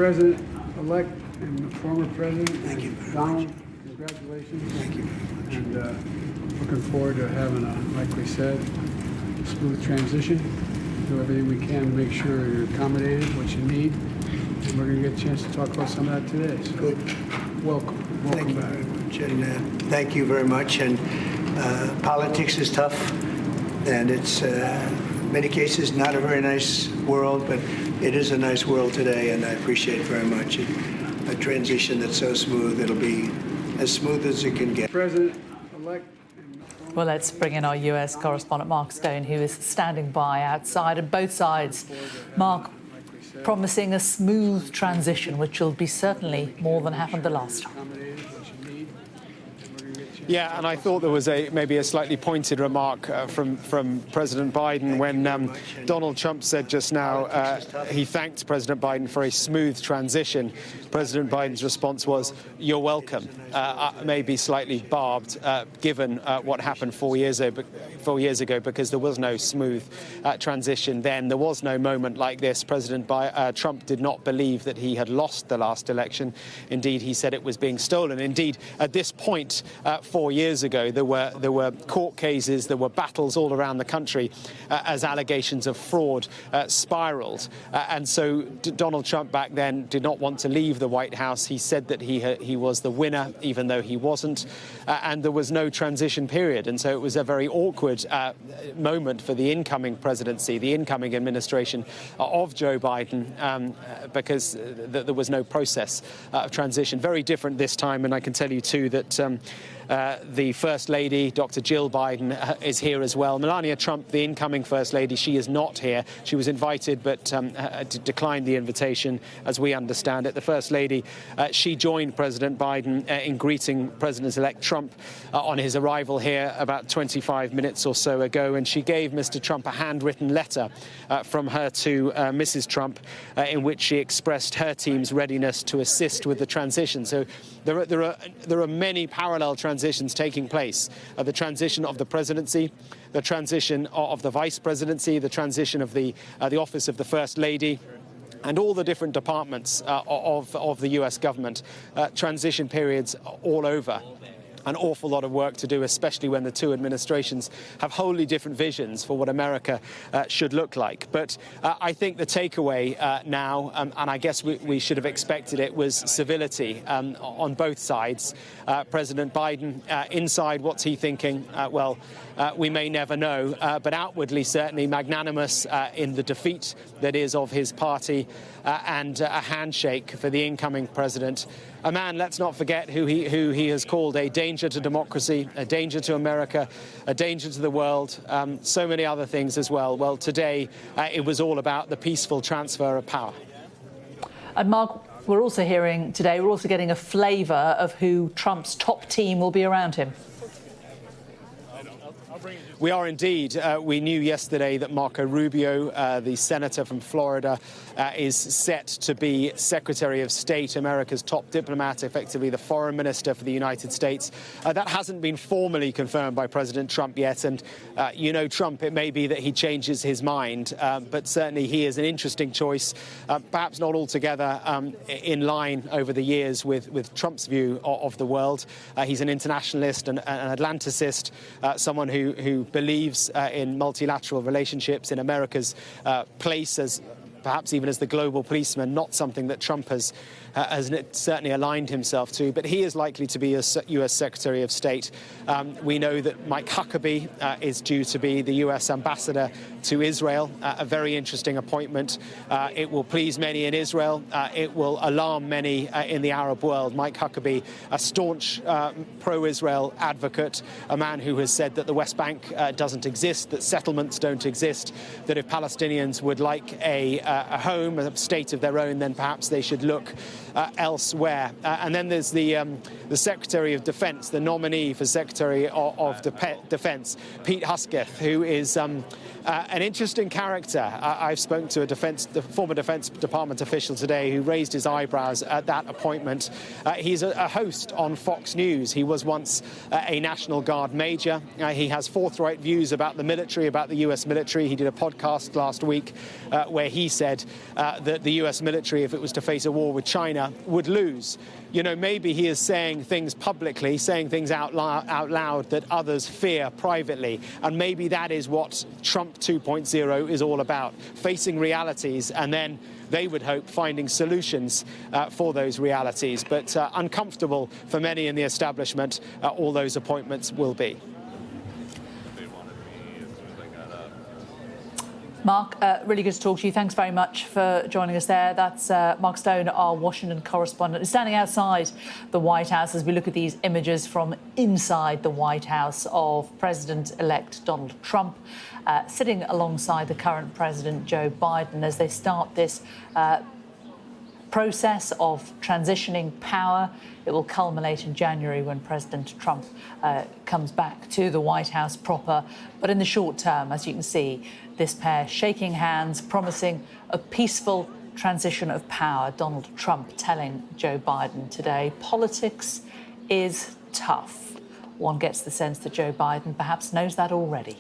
President-elect and former President. Thank you very Donald, much. congratulations. Thank you very much. And looking forward to having like we said, smooth transition. Do everything we can to make sure you're accommodated, what you need. And we're going to get a chance to talk about some of that today. So Good. welcome. Thank you Back. very much. And thank you very much. And politics is tough, and it's in many cases not a very nice world, but it is a nice world today, and I appreciate very much a transition that's so smooth. It'll be as smooth as it can get. President-elect. Well, let's bring in our US correspondent, Mark Stone, who is standing by outside. And both sides, Mark, promising a smooth transition, which will be certainly more than happened the last time. Yeah, and I thought there was maybe a slightly pointed remark from President Biden when Donald Trump said just now he thanked President Biden for a smooth transition. President Biden's response was, "You're welcome," maybe slightly barbed, given what happened 4 years ago, because there was no smooth transition then. There was no moment like this. President Trump did not believe that he had lost the last election. Indeed, he said it was being stolen. Indeed, at this point, 4 years ago, there were court cases, there were battles all around the country as allegations of fraud spiraled. And so Donald Trump back then did not want to leave the White House. He said that he was the winner, even though he wasn't. And there was no transition period. And so it was a very awkward moment for the incoming presidency, the incoming administration of Joe Biden, because there was no process of transition. Very different this time. And I can tell you, too, that the First Lady, Dr. Jill Biden, is here as well. Melania Trump, the incoming First Lady, she is not here. She was invited but declined the invitation, as we understand it. The First Lady, she joined President Biden in greeting President-elect Trump on his arrival here about 25 minutes or so ago, and she gave Mr. Trump a handwritten letter from her to Mrs. Trump in which she expressed her team's readiness to assist with the transition. So there are many parallel transitions taking place. The transition of the presidency, the transition of the vice presidency, the transition of the office of the First Lady, and all the different departments of the US government. Transition periods all over. An awful lot of work to do, especially when the two administrations have wholly different visions for what America should look like. But I think the takeaway now, and I guess we should have expected it, was civility on both sides. President Biden, inside, what's he thinking? Well, we may never know, but outwardly certainly magnanimous in the defeat that is of his party, and a handshake for the incoming president. A man, let's not forget, who he has called a danger to democracy, a danger to America, a danger to the world, so many other things as well. Well, today it was all about the peaceful transfer of power. And Mark, we're also hearing today, we're also getting a flavour of who Trump's top team will be around him. We are indeed. We knew yesterday that Marco Rubio, the senator from Florida, is set to be Secretary of State, America's top diplomat, effectively the foreign minister for the United States. That hasn't been formally confirmed by President Trump yet. And you know Trump, it may be that he changes his mind, but certainly he is an interesting choice, perhaps not altogether in line over the years with Trump's view of the world. He's an internationalist and an Atlanticist, someone who believes in multilateral relationships, in America's place as perhaps even as the global policeman, not something that Trump has certainly aligned himself to. But he is likely to be a U.S. Secretary of State. We know that Mike Huckabee is due to be the U.S. ambassador to Israel, a very interesting appointment. It will please many in Israel. It will alarm many in the Arab world. Mike Huckabee, a staunch pro-Israel advocate, a man who has said that the West Bank doesn't exist, that settlements don't exist, that if Palestinians would like a home, a state of their own, then perhaps they should look elsewhere. And then there's the Secretary of Defense, the nominee for Secretary of Defense, Pete Hegseth, who is an interesting character. I've spoken to the former Defense Department official today who raised his eyebrows at that appointment. He's a host on Fox News. He was once a National Guard major. He has forthright views about the military, about the U.S. military. He did a podcast last week where he said that the US military, if it was to face a war with China, would lose. You know, maybe he is saying things publicly, saying things out loud that others fear privately. And maybe that is what Trump 2.0 is all about, facing realities and then they would hope finding solutions for those realities. But uncomfortable for many in the establishment, all those appointments will be. Mark, really good to talk to you. Thanks very much for joining us there. That's Mark Stone, our Washington correspondent, standing outside the White House as we look at these images from inside the White House of President-elect Donald Trump sitting alongside the current President Joe Biden as they start this process of transitioning power. It will culminate in January when President Trump comes back to the White House proper. But in the short term, as you can see, this pair shaking hands, promising a peaceful transition of power. Donald Trump telling Joe Biden today, politics is tough. One gets the sense that Joe Biden perhaps knows that already.